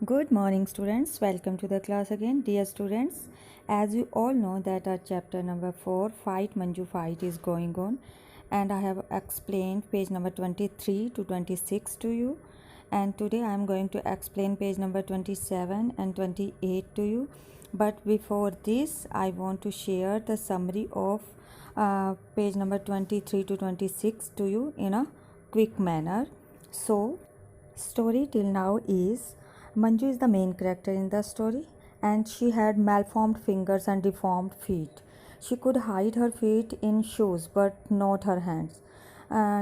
Good morning students, welcome to the class again. Dear students, as you all know that our chapter number 4 Fight Manju Fight is going on, and I have explained page number 23 to 26 to you, and today I am going to explain page number 27 and 28 to you. But before this I want to share the summary of page number 23 to 26 to you in a quick manner. So story till now is Manju is the main character in the story, and she had malformed fingers and deformed feet. She could hide her feet in shoes but not her hands.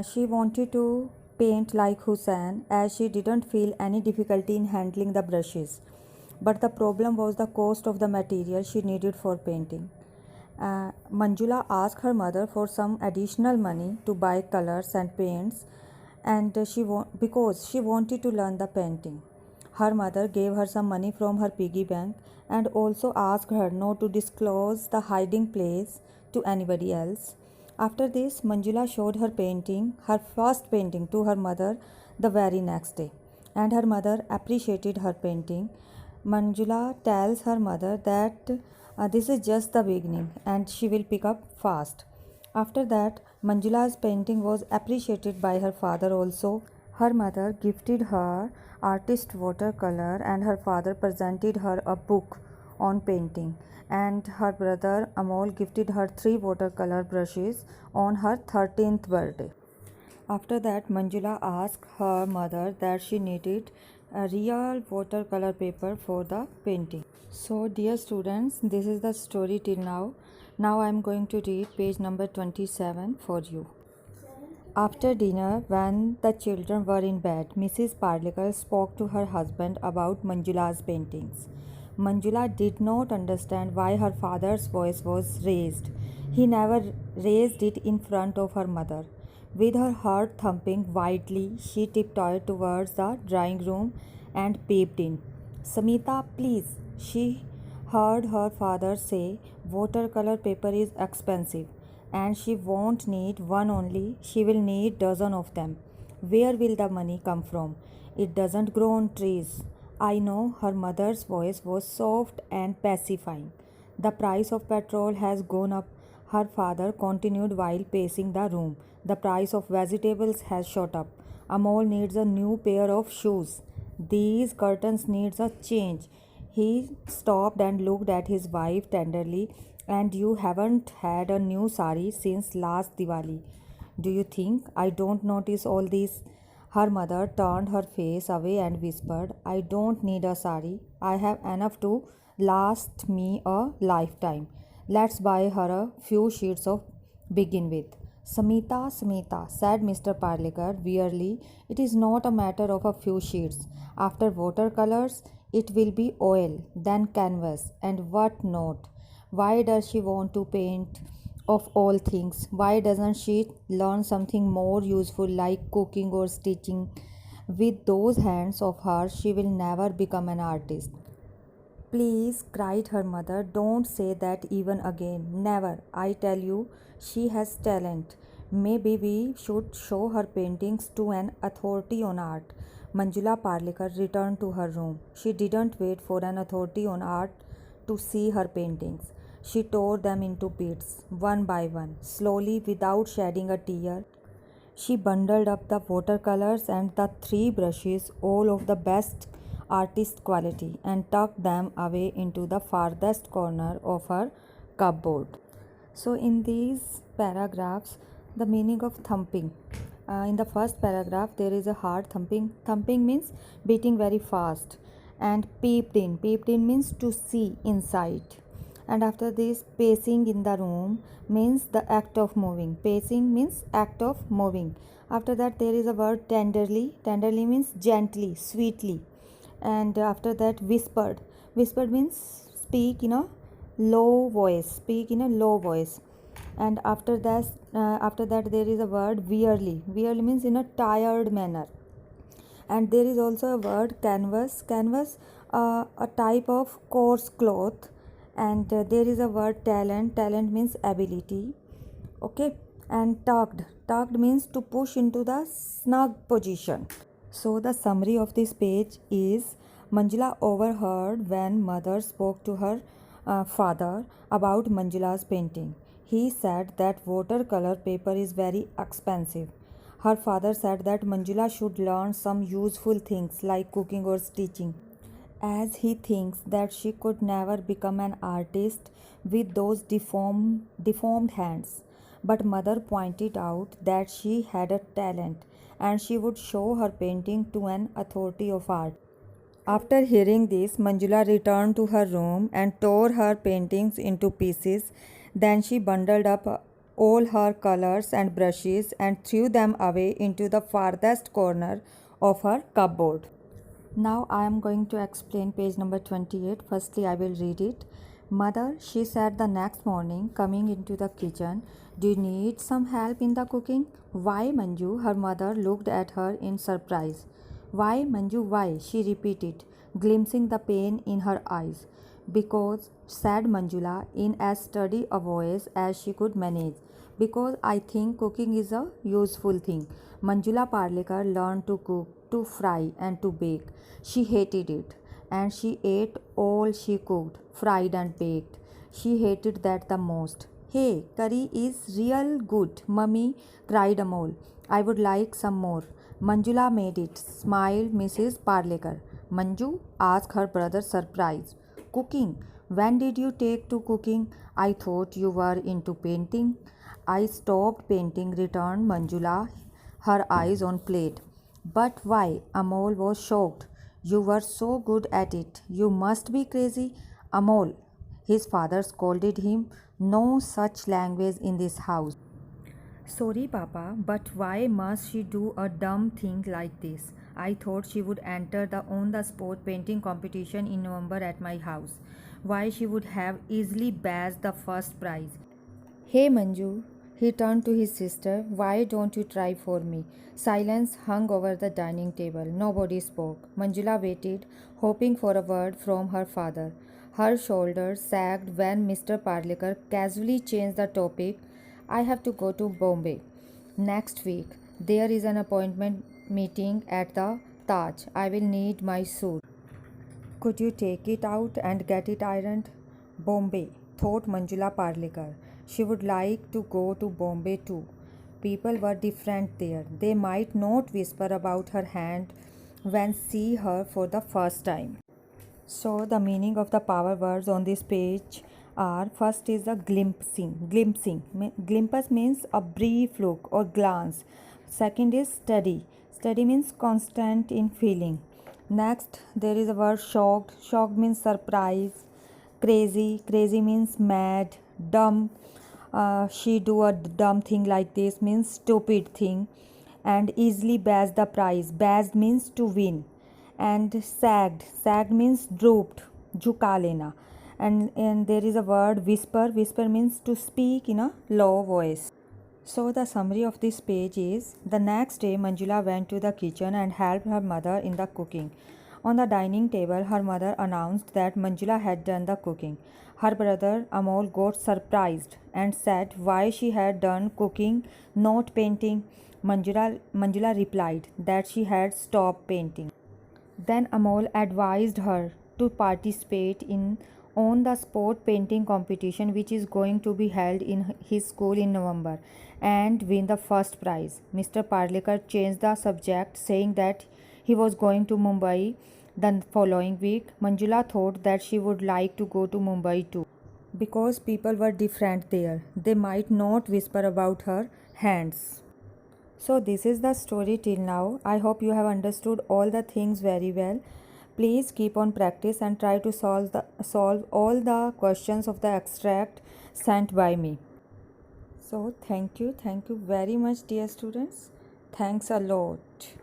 She wanted to paint like Hussein as she didn't feel any difficulty in handling the brushes. But the problem was the cost of the material she needed for painting. Manjula asked her mother for some additional money to buy colors and paints, and because she wanted to learn the painting. Her mother gave her some money from her piggy bank and also asked her not to disclose the hiding place to anybody else. After this, Manjula showed her first painting, to her mother the very next day, and her mother appreciated her painting. Manjula tells her mother that this is just the beginning and she will pick up fast. After that, Manjula's painting was appreciated by her father also. Her mother gifted her artist watercolor and her father presented her a book on painting, and her brother Amol gifted her 3 watercolor brushes on her 13th birthday. After that, Manjula asked her mother that she needed a real watercolor paper for the painting. So, dear students, this is the story till now. Now I am going to read page number 27 for you. After dinner, when the children were in bed, Mrs. Parlikar spoke to her husband about Manjula's paintings. Manjula did not understand why her father's voice was raised. He never raised it in front of her mother. With her heart thumping wildly, she tiptoed towards the drawing room and peeped in. Samita, please, she heard her father say, watercolor paper is expensive and she won't need one only, she will need dozen of them. Where will the money come from? It doesn't grow on trees. I know. Her mother's voice was soft and pacifying. The price of petrol has gone up, her father continued while pacing the room. The price of vegetables has shot up. Amol needs a new pair of shoes. These curtains needs a change. He stopped and looked at his wife tenderly. And you haven't had a new sari since last Diwali. Do you think I don't notice all this? Her mother turned her face away and whispered, I don't need a sari. I have enough to last me a lifetime. Let's buy her a few sheets of begin with. Samita, Samita, said Mr. Parlikar wearily, it is not a matter of a few sheets. After watercolors, it will be oil, then canvas, and what not. Why does she want to paint? Of all things, why doesn't she learn something more useful like cooking or stitching? With those hands of hers, she will never become an artist. Please, cried her mother, don't say that even again. Never. I tell you, she has talent. Maybe we should show her paintings to an authority on art. Manjula Parlikar returned to her room. She didn't wait for an authority on art to see her paintings. She tore them into bits, one by one, slowly, without shedding a tear. She bundled up the watercolors and the 3 brushes, all of the best artist quality, and tucked them away into the farthest corner of her cupboard. So, in these paragraphs, the meaning of thumping. In the first paragraph, there is a hard thumping. Thumping means beating very fast, and peeped in. Peeped in means to see inside. And after this, pacing in the room means the act of moving. Pacing means act of moving. After that, there is a word tenderly. Tenderly means gently, sweetly. And after that, whispered. Whispered means speak in a low voice. Speak in a low voice. And after that, there is a word wearily. Wearily means in a tired manner. And there is also a word canvas. Canvas, a type of coarse cloth. And there is a word talent. Talent means ability. Okay. And tucked. Tucked means to push into the snug position. So the summary of this page is Manjula overheard when mother spoke to her father about Manjula's painting. He said that watercolor paper is very expensive. Her father said that Manjula should learn some useful things like cooking or stitching, as he thinks that she could never become an artist with those deformed hands. But mother pointed out that she had a talent and she would show her painting to an authority of art. After hearing this, Manjula returned to her room and tore her paintings into pieces. Then she bundled up all her colors and brushes and threw them away into the farthest corner of her cupboard. Now I am going to explain page number 28. Firstly, I will read it. Mother, she said the next morning, coming into the kitchen, do you need some help in the cooking? Why, Manju? Her mother looked at her in surprise. Why, Manju, why? She repeated, glimpsing the pain in her eyes. Because, said Manjula in as steady a voice as she could manage. Because I think cooking is a useful thing. Manjula Parlekar learned to cook, to fry, and to bake. She hated it, and she ate all she cooked, fried and baked. She hated that the most. Hey, curry is real good, mummy, cried Amol. I would like some more. Manjula made it, smiled Mrs. Parlekar. Manju asked her brother, surprised. Cooking? When did you take to cooking? I thought you were into painting. I stopped painting, returned Manjula, her eyes on plate. But why? Amol was shocked. You were so good at it. You must be crazy. Amol, his father scolded him. No such language in this house. Sorry, Papa, but why must she do a dumb thing like this? I thought she would enter the on the spot painting competition in November at my house. Why she would have easily bagged the first prize. Hey Manju, he turned to his sister. Why don't you try for me? Silence hung over the dining table. Nobody spoke. Manjula waited, hoping for a word from her father. Her shoulders sagged when Mr. Parlekar casually changed the topic. I have to go to Bombay next week. There is an appointment meeting at the Taj. I will need my suit. Could you take it out and get it ironed? Bombay, thought Manjula Parlekar. She would like to go to Bombay too. People were different there. They might not whisper about her hand when see her for the first time. So the meaning of the power words on this page are: first is the glimpsing. Glimpse means a brief look or glance. Second is steady. Steady means constant in feeling. Next, there is a word shocked. Shocked means surprise. Crazy. Crazy means mad. Dumb. She do a dumb thing like this means stupid thing. And easily bagged the prize. Bagged means to win. And sagged. Sagged means drooped. Jhuka lena. And there is a word whisper. Whisper means to speak in a low voice. So the summary of this page is: the next day Manjula went to the kitchen and helped her mother in the cooking. On the dining table, her mother announced that Manjula had done the cooking. Her brother Amol got surprised and said why she had done cooking, not painting. Manjula replied that she had stopped painting. Then Amol advised her to participate in on the spot painting competition which is going to be held in his school in November and win the first prize. Mr. Parlekar changed the subject, saying that he was going to Mumbai the following week. Manjula thought that she would like to go to Mumbai too because people were different there. They might not whisper about her hands. So this is the story till now. I hope you have understood all the things very well. Please keep on practice and try to solve all the questions of the extract sent by me. So thank you very much dear students. Thanks a lot.